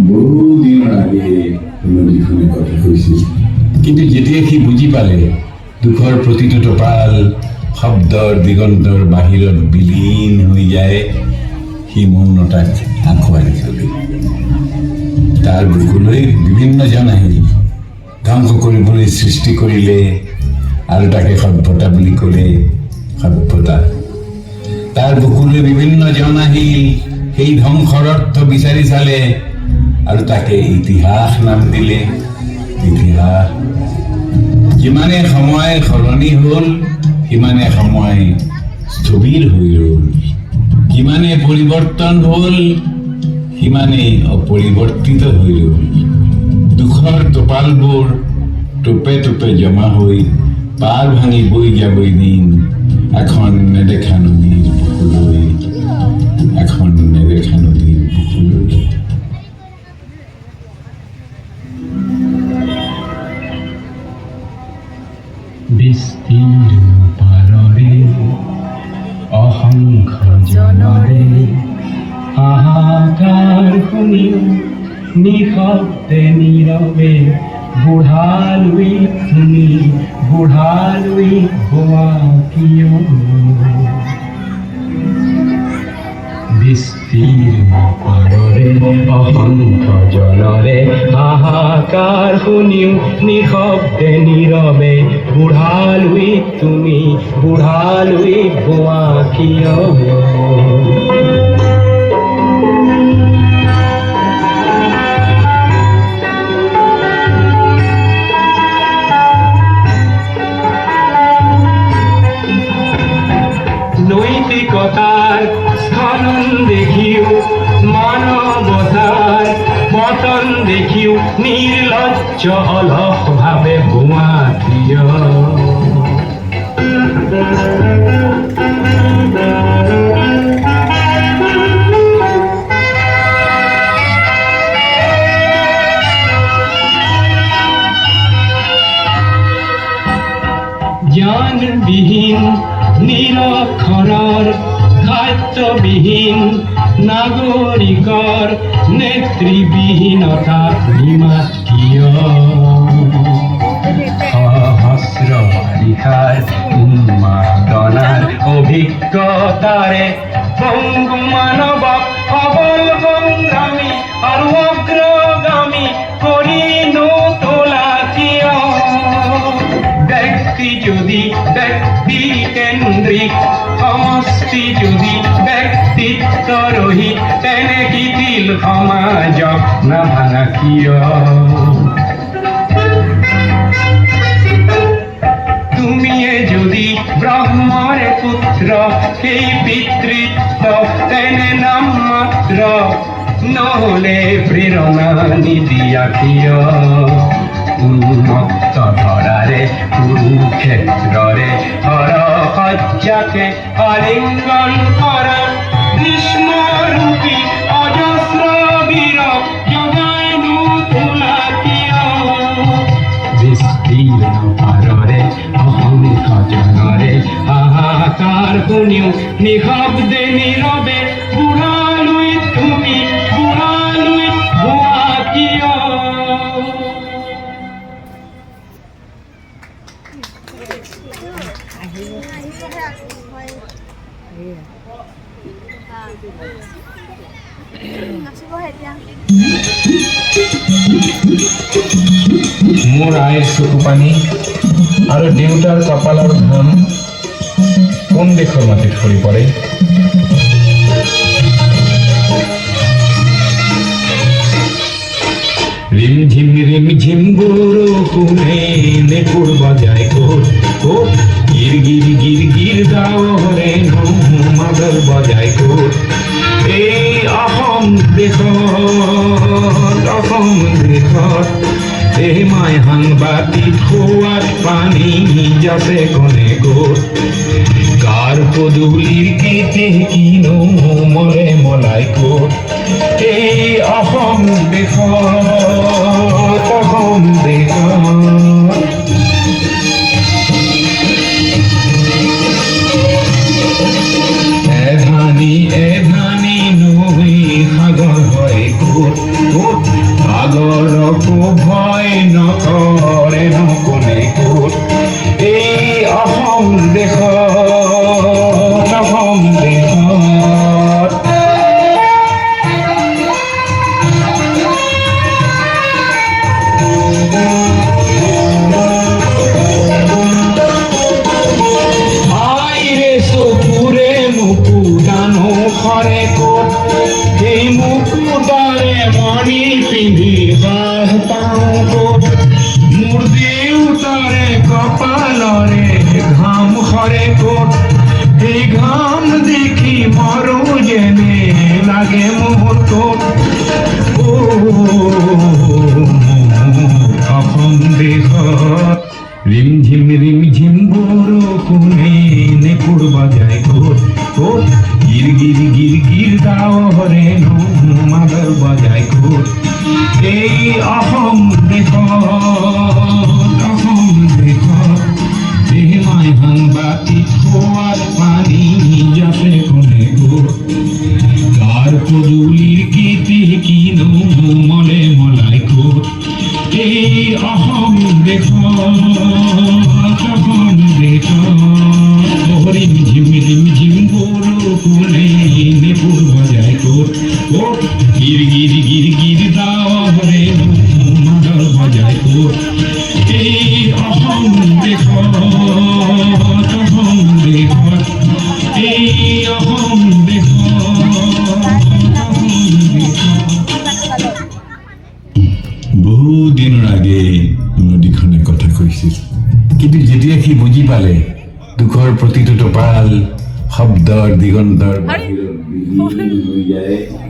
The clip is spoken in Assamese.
বহুদিনৰ আগে নদীখনে কথা কৈছিল, কিন্তু যেতিয়া সি বুজি পালে দুখৰ প্ৰতিটো টোপাল শব্দৰ দিগন্তৰ বাহিৰত বিলীন হৈ যায়, সি মৌনতাক আঁকোৱালি থলে। তাৰ বুকুলৈ বিভিন্নজন আহিল, ধ্বংস কৰিবলৈ সৃষ্টি কৰিলে আৰু তাকে সভ্যতা বুলি ক'লে। সভ্যতা তাৰ বুকুলৈ বিভিন্নজন আহিল, সেই ধ্বংসৰ অৰ্থ বিচাৰি চালে আৰু তাকে ইতিহাস নাম দিলে। ইতিহাস যিমানে সময় সলনি হ'ল সিমানে সময় স্থবিৰ হৈ ৰ'ল, যিমানে পৰিৱৰ্তন হ'ল সিমানেই অপৰিৱৰ্তিত হৈ ৰ'ল। দুখৰ টোপালবোৰ টোপে টোপে জমা হৈ পাৰ ভাঙি বৈ যাবই দিন এখন নেদেখা নদীৰ বুকুলৈ, এখন নেদেখা নদীৰ বুকুলৈ। বিস্তীৰ্ণ পাৰৰে অসংখ্য জনৰে হাহাকাৰ শুনি নিশব্দে নীৰৱে বুঢ়ালৈ তুমি বুঢ়ালৈ হোৱা কিয়? বিস্তীৰ্ণ পাৰৰে অসংখ্য জনৰে হাহাকাৰ শুনিও নিশব্দে নীৰৱে বুঢ়ালৈ তুমি বুঢ়ালৈ হোৱা কিয়? নৈতিকতাৰ স্খলন দেখিও মানৱতাৰ পতন দেখিও নিৰ্লজ্জ অলস ভাৱে হোৱা কিয়? জ্ঞানবিহীন নিৰক্ষৰৰ খাদ্যবিহীন নাগৰিকৰ নেতৃবিহীনতা নিমাত কিয়? সহস্ৰ বাৰিষাৰ উন্মাদনাৰ অভিজ্ঞতাৰে পংগু মানৱক সবল সংগ্ৰামী আৰু অগ্ৰগামী কৰি নোতোলা কিয়? ব্যক্তি যদি ব্যক্তি কেন্দ্ৰিক, সমষ্টি যদি ব্যক্তিত্ব ৰহিত, তেনে শিথিল সমাজক নাভাঙা কিয়? তুমিয়ে যদি ব্ৰহ্মৰে পুত্ৰ, সেই পিতৃত্ব তেনে নাম মাত্ৰ, নহলে প্ৰেৰণা নিদিয়া কিয়? উন্মত্ত ধৰাৰে কুৰুক্ষেত্ৰৰে হৰসজ্জাকে আলিংগন কৰা গ্ৰীষ্মৰূপী অজস্ৰ বীৰক জগাই নোতোলা কিয়? বিস্তীৰ্ণ পাৰৰে অসংখ্য জনৰে হাহাকাৰ শুনিও নিশব্দে নীৰৱে বুঢ়ালৈ তুমি বুঢ়ালৈ হোৱা কিয়? মোৰ আইৰ চকু পানী আৰু দেউতাৰ কপালৰ ঘাম কোন দেশৰ মাটিত সৰি পৰে? ৰিমঝিম বৰষুণে নেপুৰ বজায় ক'ত ক'ত, গিৰ গিৰ গিৰ গিৰ গাঁৱৰে মাদল বজায় ক'ত? এই অসম দেশত এই মাই সাংবাদিক খোৱাত পানী যাতে কনে গোট, কাৰ পদূলিৰ কেতে কিনো মৰে মলাই ক'ত? এই অসম দেশত এধানি নৈ সাগৰ হয় ক'ত? সাগৰকো ভয় নকৰে কোনে ক'ত এই অসম দেশত অসম দেশত আইৰে চকুৰে মুকুতানো খৰে ক'ত এই মুকুতাৰে মণি পিন্ধি বাহ পাওঁ ক'ত মোৰ দেউতাৰে কপালৰে ঘাম খৰে ক'ত এই ঘাম দেখি মৰো যেনে লাগে মোৰ ক'ত অসম দেশত ৰিমঝিম বৰষুণে নেকুৰ বাজাই ক'ত ক'ত গিৰ গিৰ গিৰ গিৰ ডাৱৰে মাদল বাজাই ক'ত এই অসম দেশত অসম দেশত দেহমাই সাংবাদিক খোৱাত পানী যাতে কোনে ক'ত গাৰ পদূলিৰ কীৰ্তি কিনো মলে মলাই ক'ত এই অসম দেশত অসম দেশত ৰিমঝিম বৰষুণে নেপুৰ বজাই ক'ত ক'ত গিৰ গিৰ গিৰ গিৰ ডাৱৰে মাদল বজাই ক'ত এই অসম দেশত অসম দেশত এই অসম দেশত বহু দিনৰ আগে নদীখনে কথা কৈছিল, কিন্তু যেতিয়া সি বুজি পালে দুখৰ প্ৰতিটো টোপাল শব্দৰ দিগন্তৰ বাহিৰত বিলীন হৈ যায়।